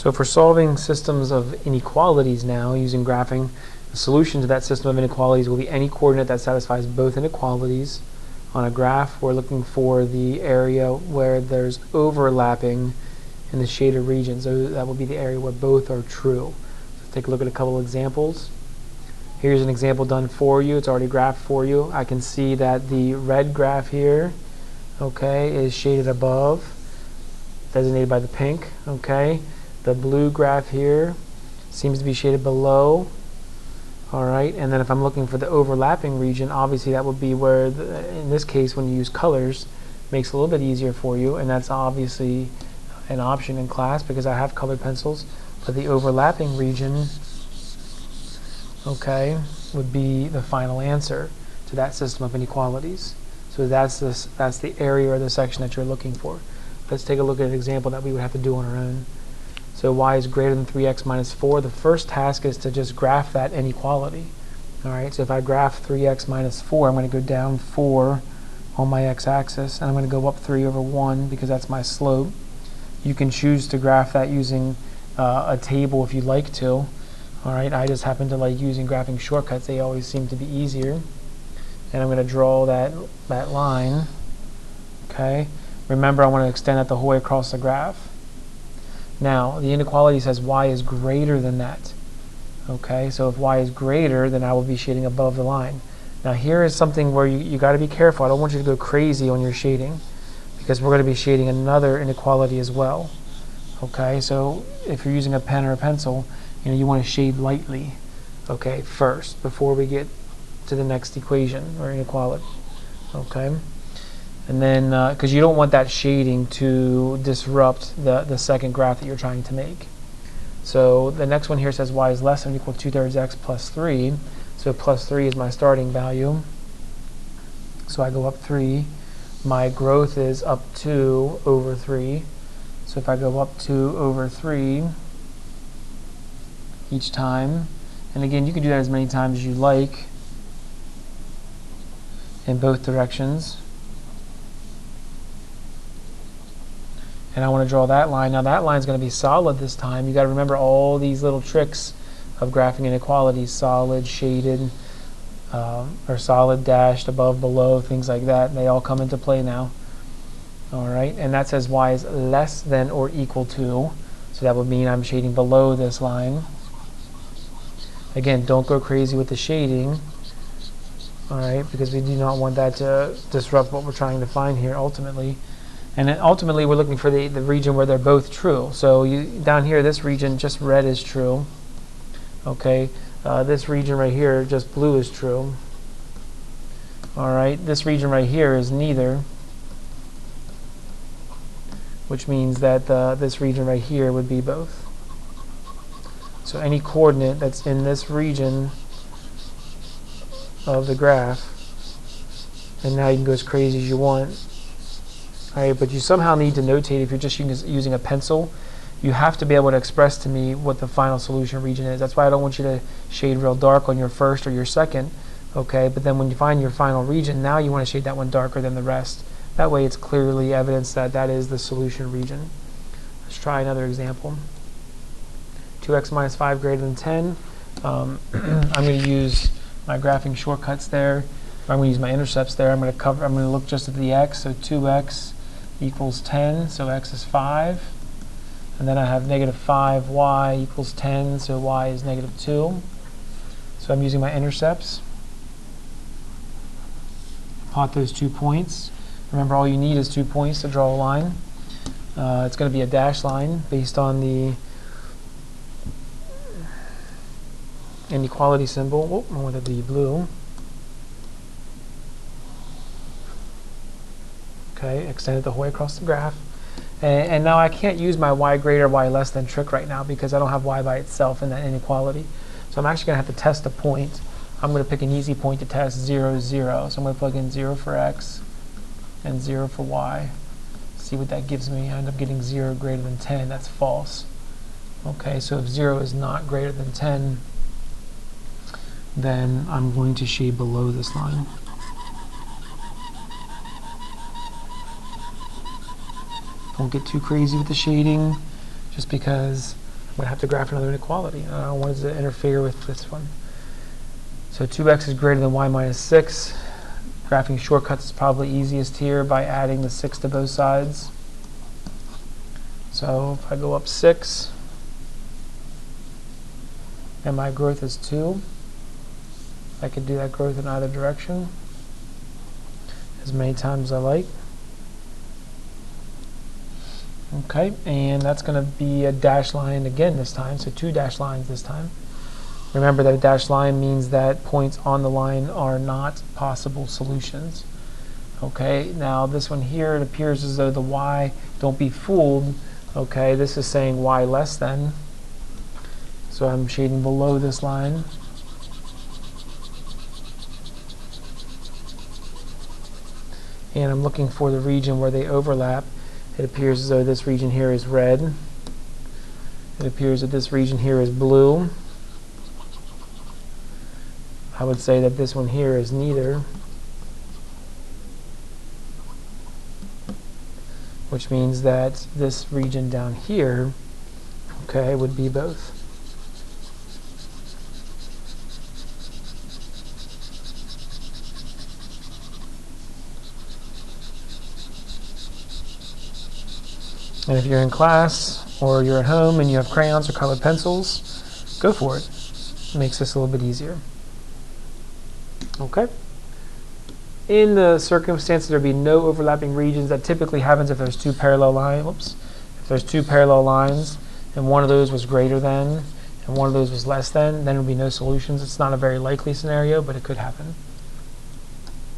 So for solving systems of inequalities now, using graphing, the solution to that system of inequalities will be any coordinate that satisfies both inequalities. On a graph, we're looking for the area where there's overlapping in the shaded region. So that will be the area where both are true. Let's take a look at a couple of examples. Here's an example done for you. It's already graphed for you. I can see that the red graph here, okay, is shaded above, designated by the pink, okay. The blue graph here seems to be shaded below. All right, and then if I'm looking for the overlapping region, obviously that would be where, in this case, when you use colors, makes it a little bit easier for you, and that's obviously an option in class because I have colored pencils. But the overlapping region, okay, would be the final answer to that system of inequalities. So that's the area or the section that you're looking for. Let's take a look at an example that we would have to do on our own. So y is greater than 3x minus 4. The first task is to just graph that inequality. All right, so if I graph 3x minus 4, I'm going to go down 4 on my x-axis, and I'm going to go up 3 over 1 because that's my slope. You can choose to graph that using a table if you'd like to. All right, I just happen to like using graphing shortcuts. They always seem to be easier. And I'm going to draw that line. Okay, remember I want to extend that the whole way across the graph. Now, the inequality says y is greater than that. Okay, so if y is greater, then I will be shading above the line. Now here is something where you got to be careful. I don't want you to go crazy on your shading because we're going to be shading another inequality as well. Okay, so if you're using a pen or a pencil, you want to shade lightly, okay, first before we get to the next equation or inequality. Okay. And then, because you don't want that shading to disrupt the second graph that you're trying to make. So the next one here says y is less than or equal to 2/3 x plus 3. So plus 3 is my starting value. So I go up 3. My growth is up 2 over 3. So if I go up 2 over 3 each time, and again, you can do that as many times as you like in both directions. And I want to draw that line. Now that line is going to be solid this time. You got to remember all these little tricks of graphing inequalities: solid, shaded, or solid, dashed, above, below, things like that. They all come into play now. All right, and that says y is less than or equal to. So that would mean I'm shading below this line. Again, don't go crazy with the shading. All right, because we do not want that to disrupt what we're trying to find here ultimately. And then ultimately, we're looking for the region where they're both true. So down here, this region, just red is true. Okay, this region right here, just blue is true. All right, this region right here is neither, which means that this region right here would be both. So any coordinate that's in this region of the graph, and now you can go as crazy as you want. All right, but you somehow need to notate, if you're just using a pencil, you have to be able to express to me what the final solution region is. That's why I don't want you to shade real dark on your first or your second, okay? But then when you find your final region, now you want to shade that one darker than the rest. That way it's clearly evidence that that is the solution region. Let's try another example. 2x minus 5 greater than 10. I'm going to use my graphing shortcuts there. I'm going to use my intercepts there. I'm going to look just at the x, so 2x equals 10, so x is 5. And then I have negative 5y equals 10, so y is negative 2. So I'm using my intercepts. Plot those 2 points. Remember, all you need is 2 points to draw a line. It's going to be a dashed line based on the inequality symbol. Oh, I want it to be blue. Okay, extend it the whole way across the graph. And now I can't use my y greater, y less than trick right now because I don't have y by itself in that inequality. So I'm actually going to have to test a point. I'm going to pick an easy point to test, 0, 0. So I'm going to plug in 0 for x and 0 for y. See what that gives me. I end up getting 0 greater than 10. That's false. Okay, so if 0 is not greater than 10, then I'm going to shade below this line. Don't get too crazy with the shading, just because I'm going to have to graph another inequality. I don't want it to interfere with this one. So 2x is greater than y minus 6. Graphing shortcuts is probably easiest here by adding the 6 to both sides. So if I go up 6, and my growth is 2, I could do that growth in either direction as many times as I like. Okay, and that's going to be a dashed line again this time, so 2 dashed lines this time. Remember that a dashed line means that points on the line are not possible solutions. Okay, now this one here, it appears as though the y, don't be fooled, okay, this is saying y less than, so I'm shading below this line. And I'm looking for the region where they overlap. It appears as though this region here is red. It appears that this region here is blue. I would say that this one here is neither, which means that this region down here, okay, would be both. And if you're in class or you're at home and you have crayons or colored pencils, go for it. It makes this a little bit easier. Okay. In the circumstance there be no overlapping regions, that typically happens if there's two parallel lines. If there's two parallel lines and one of those was greater than and one of those was less than, then there would be no solutions. It's not a very likely scenario, but it could happen.